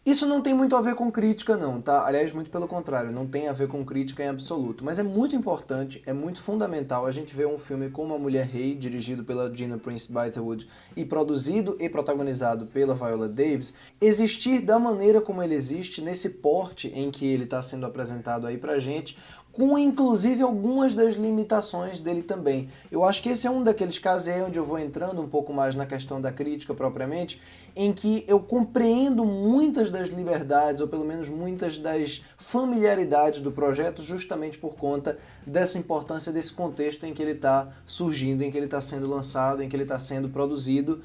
Isso não tem muito a ver com crítica não, tá? Aliás, muito pelo contrário, não tem a ver com crítica em absoluto. Mas é muito importante, é muito fundamental a gente ver um filme como A Mulher Rei, dirigido pela Gina Prince Bythewood e produzido e protagonizado pela Viola Davis, existir da maneira como ele existe, nesse porte em que ele está sendo apresentado aí pra gente, com inclusive algumas das limitações dele também. Eu acho que esse é um daqueles casos aí onde eu vou entrando um pouco mais na questão da crítica propriamente, em que eu compreendo muitas das liberdades, ou pelo menos muitas das familiaridades do projeto, justamente por conta dessa importância desse contexto em que ele está surgindo, em que ele está sendo lançado, em que ele está sendo produzido,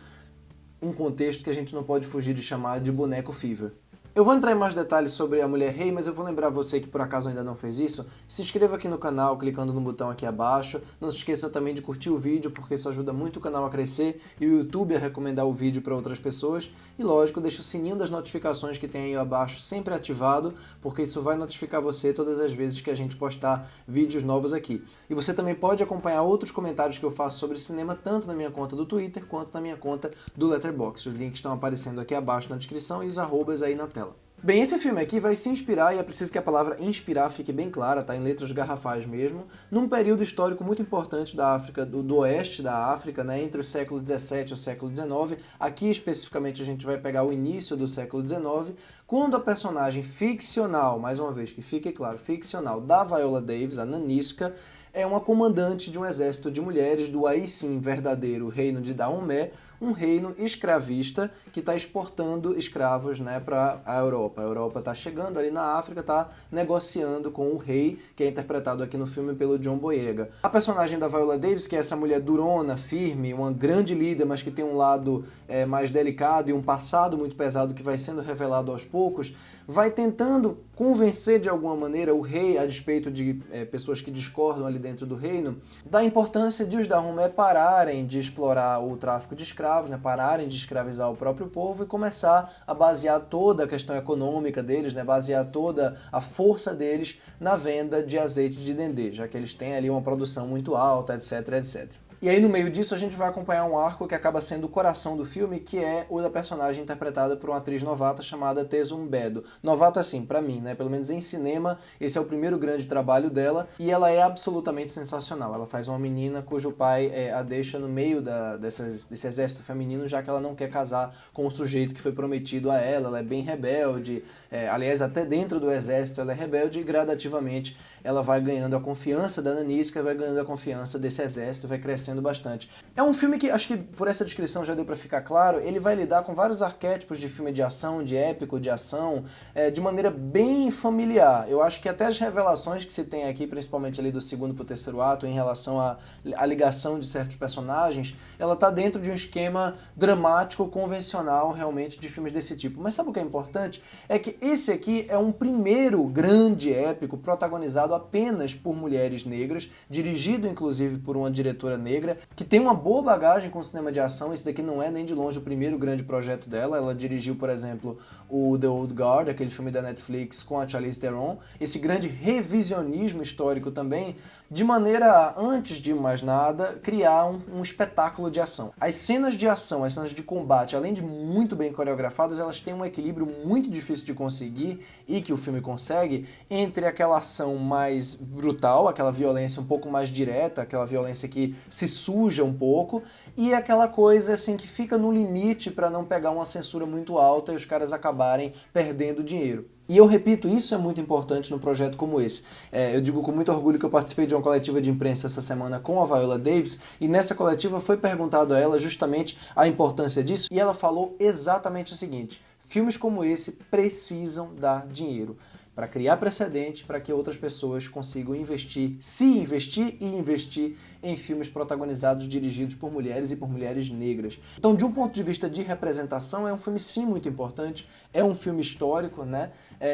um contexto que a gente não pode fugir de chamar de boneco fever. Eu vou entrar em mais detalhes sobre A Mulher Rei, mas eu vou lembrar você que por acaso ainda não fez isso, se inscreva aqui no canal clicando no botão aqui abaixo, não se esqueça também de curtir o vídeo porque isso ajuda muito o canal a crescer e o YouTube a recomendar o vídeo para outras pessoas, e lógico, deixa o sininho das notificações que tem aí abaixo sempre ativado, porque isso vai notificar você todas as vezes que a gente postar vídeos novos aqui. E você também pode acompanhar outros comentários que eu faço sobre cinema, tanto na minha conta do Twitter quanto na minha conta do Letterboxd. Os links estão aparecendo aqui abaixo na descrição e os arrobas aí na tela. Bem, esse filme aqui vai se inspirar, e é preciso que a palavra inspirar fique bem clara, tá? Em letras garrafais mesmo, num período histórico muito importante da África, do oeste da África, né? Entre o século XVII e o século XIX. Aqui, especificamente, a gente vai pegar o início do século XIX, quando a personagem ficcional, mais uma vez, que fique claro, ficcional, da Viola Davis, a Nanisca, é uma comandante de um exército de mulheres do aí sim verdadeiro reino de Dahomey, um reino escravista que está exportando escravos, né, para a Europa. A Europa está chegando ali na África, está negociando com o rei, que é interpretado aqui no filme pelo John Boyega. A personagem da Viola Davis, que é essa mulher durona, firme, uma grande líder, mas que tem um lado mais delicado e um passado muito pesado que vai sendo revelado aos poucos, vai tentando convencer de alguma maneira o rei, a despeito de pessoas que discordam ali dentro do reino, da importância de os Dahomey pararem de explorar o tráfico de escravos, né, pararem de escravizar o próprio povo e começar a basear toda a questão econômica deles, né, basear toda a força deles na venda de azeite de dendê, já que eles têm ali uma produção muito alta, etc, etc. E aí no meio disso a gente vai acompanhar um arco que acaba sendo o coração do filme, que é o da personagem interpretada por uma atriz novata chamada Tezum Bedo. Novata assim, pra mim, né? Pelo menos em cinema, esse é o primeiro grande trabalho dela, e ela é absolutamente sensacional. Ela faz uma menina cujo pai a deixa no meio desse exército feminino, já que ela não quer casar com o sujeito que foi prometido a ela. Ela é bem rebelde, aliás, até dentro do exército ela é rebelde, e gradativamente ela vai ganhando a confiança da Nanisca, vai ganhando a confiança desse exército, vai crescendo bastante. É um filme que, acho que por essa descrição já deu pra ficar claro, ele vai lidar com vários arquétipos de filme de ação, de épico, de ação, de maneira bem familiar. Eu acho que até as revelações que se tem aqui, principalmente ali do segundo pro terceiro ato, em relação à ligação de certos personagens, ela tá dentro de um esquema dramático, convencional, realmente, de filmes desse tipo. Mas sabe o que é importante? É que esse aqui é um primeiro grande épico protagonizado apenas por mulheres negras, dirigido inclusive por uma diretora negra, que tem uma boa bagagem com cinema de ação. Esse daqui não é nem de longe o primeiro grande projeto dela. Ela dirigiu, por exemplo, o The Old Guard, aquele filme da Netflix com a Charlize Theron. Esse grande revisionismo histórico também, de maneira, antes de mais nada, criar um espetáculo de ação. As cenas de ação, as cenas de combate, além de muito bem coreografadas, elas têm um equilíbrio muito difícil de conseguir, e que o filme consegue, entre aquela ação mais brutal, aquela violência um pouco mais direta, aquela violência que se suja um pouco, e aquela coisa assim que fica no limite para não pegar uma censura muito alta e os caras acabarem perdendo dinheiro. E eu repito, isso é muito importante num projeto como esse. Eu digo com muito orgulho que eu participei de uma coletiva de imprensa essa semana com a Viola Davis, e nessa coletiva foi perguntado a ela justamente a importância disso, e ela falou exatamente o seguinte: filmes como esse precisam dar dinheiro para criar precedente para que outras pessoas consigam investir, se investir e investir em filmes protagonizados, dirigidos por mulheres e por mulheres negras. Então, de um ponto de vista de representação, é um filme sim muito importante, é um filme histórico, né?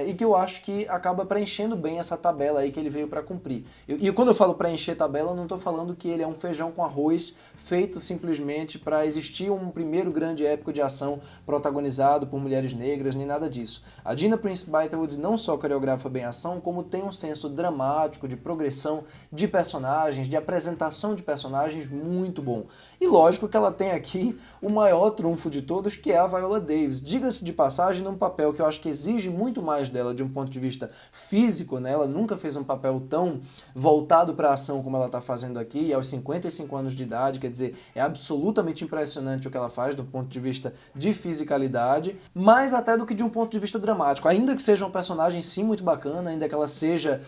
E que eu acho que acaba preenchendo bem essa tabela aí que ele veio para cumprir. E quando eu falo preencher tabela, eu não estou falando que ele é um feijão com arroz feito simplesmente para existir um primeiro grande épico de ação protagonizado por mulheres negras, nem nada disso. A Gina Prince Bythewood não só coreografa bem a ação, como tem um senso dramático, de progressão de personagens, de apresentação de personagens muito bom. E lógico que ela tem aqui o maior trunfo de todos, que é a Viola Davis. Diga-se de passagem, num papel que eu acho que exige muito mais dela de um ponto de vista físico, né? Ela nunca fez um papel tão voltado para a ação como ela está fazendo aqui, aos 55 anos de idade, quer dizer, é absolutamente impressionante o que ela faz do ponto de vista de fisicalidade, mais até do que de um ponto de vista dramático. Ainda que seja um personagem sim muito bacana, ainda que ela seja,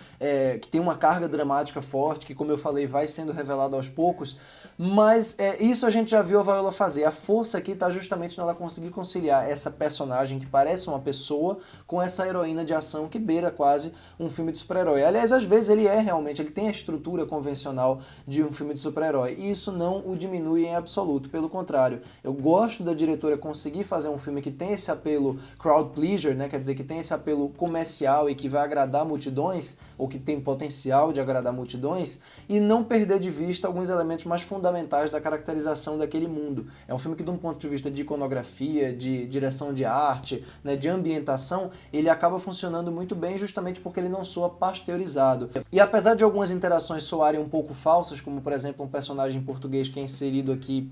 que tem uma carga dramática forte, que como eu falei, vai sendo revelada aos poucos, mas isso a gente já viu a Viola fazer. A força aqui está justamente nela conseguir conciliar essa personagem que parece uma pessoa com essa heroína de ação que beira quase um filme de super-herói. Aliás, às vezes ele realmente, ele tem a estrutura convencional de um filme de super-herói, e isso não o diminui em absoluto, pelo contrário. Eu gosto da diretora conseguir fazer um filme que tem esse apelo crowd pleaser, né? Quer dizer, que tem esse apelo comercial e que vai agradar multidões, ou que tem potencial de agradar multidões, e não perder de vista alguns elementos mais fundamentais da caracterização daquele mundo. É um filme que, de um ponto de vista de iconografia, de direção de arte, né, de ambientação, ele acaba funcionando muito bem justamente porque ele não soa pasteurizado. E apesar de algumas interações soarem um pouco falsas, como por exemplo um personagem português que é inserido aqui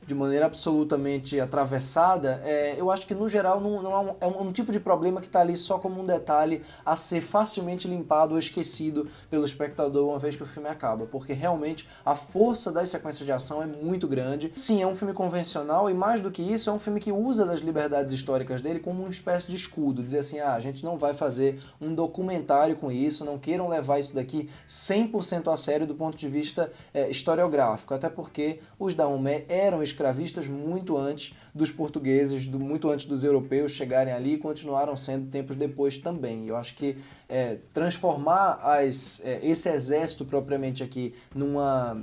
de maneira absolutamente atravessada, eu acho que no geral não é um tipo de problema que está ali só como um detalhe a ser facilmente limpado ou esquecido pelo espectador uma vez que o filme acaba, porque realmente a força das sequências de ação é muito grande. Sim, é um filme convencional e mais do que isso, é um filme que usa das liberdades históricas dele como uma espécie de escudo, dizer assim, a gente não vai fazer um documentário com isso, não queiram levar isso daqui 100% a sério do ponto de vista historiográfico, até porque os Dahomey eram escravistas muito antes dos portugueses, muito antes dos europeus chegarem ali e continuaram sendo tempos depois também. Eu acho que transformar esse exército propriamente aqui numa...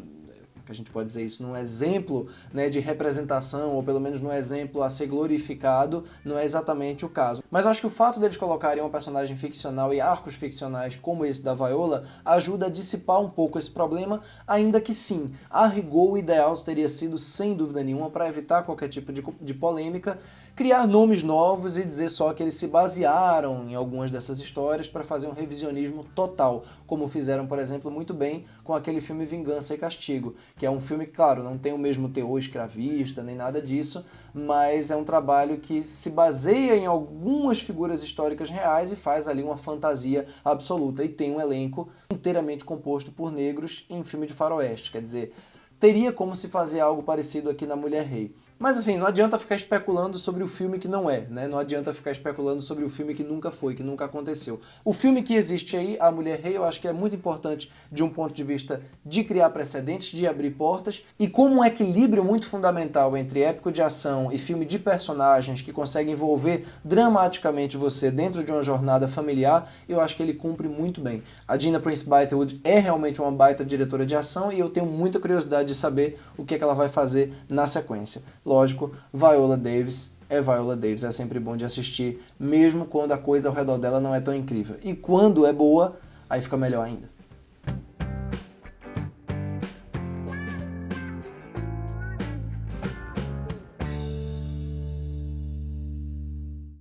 que a gente pode dizer isso, num exemplo, né, de representação, ou pelo menos num exemplo a ser glorificado, não é exatamente o caso. Mas eu acho que o fato deles colocarem uma personagem ficcional e arcos ficcionais como esse da Viola ajuda a dissipar um pouco esse problema, ainda que sim, a rigor o ideal teria sido, sem dúvida nenhuma, para evitar qualquer tipo de polêmica, criar nomes novos e dizer só que eles se basearam em algumas dessas histórias para fazer um revisionismo total, como fizeram, por exemplo, muito bem com aquele filme Vingança e Castigo, que é um filme que, claro, não tem o mesmo teor escravista, nem nada disso, mas é um trabalho que se baseia em algumas figuras históricas reais e faz ali uma fantasia absoluta, e tem um elenco inteiramente composto por negros em filme de faroeste, quer dizer, teria como se fazer algo parecido aqui na Mulher Rei. Mas assim, não adianta ficar especulando sobre o filme que não é, né? Não adianta ficar especulando sobre o filme que nunca foi, que nunca aconteceu. O filme que existe aí, A Mulher Rei, eu acho que é muito importante de um ponto de vista de criar precedentes, de abrir portas, e como um equilíbrio muito fundamental entre épico de ação e filme de personagens que consegue envolver dramaticamente você dentro de uma jornada familiar, eu acho que ele cumpre muito bem. A Gina Prince Bythewood é realmente uma baita diretora de ação e eu tenho muita curiosidade de saber o que ela vai fazer na sequência. Lógico, Viola Davis é Viola Davis, é sempre bom de assistir, mesmo quando a coisa ao redor dela não é tão incrível. E quando é boa, aí fica melhor ainda.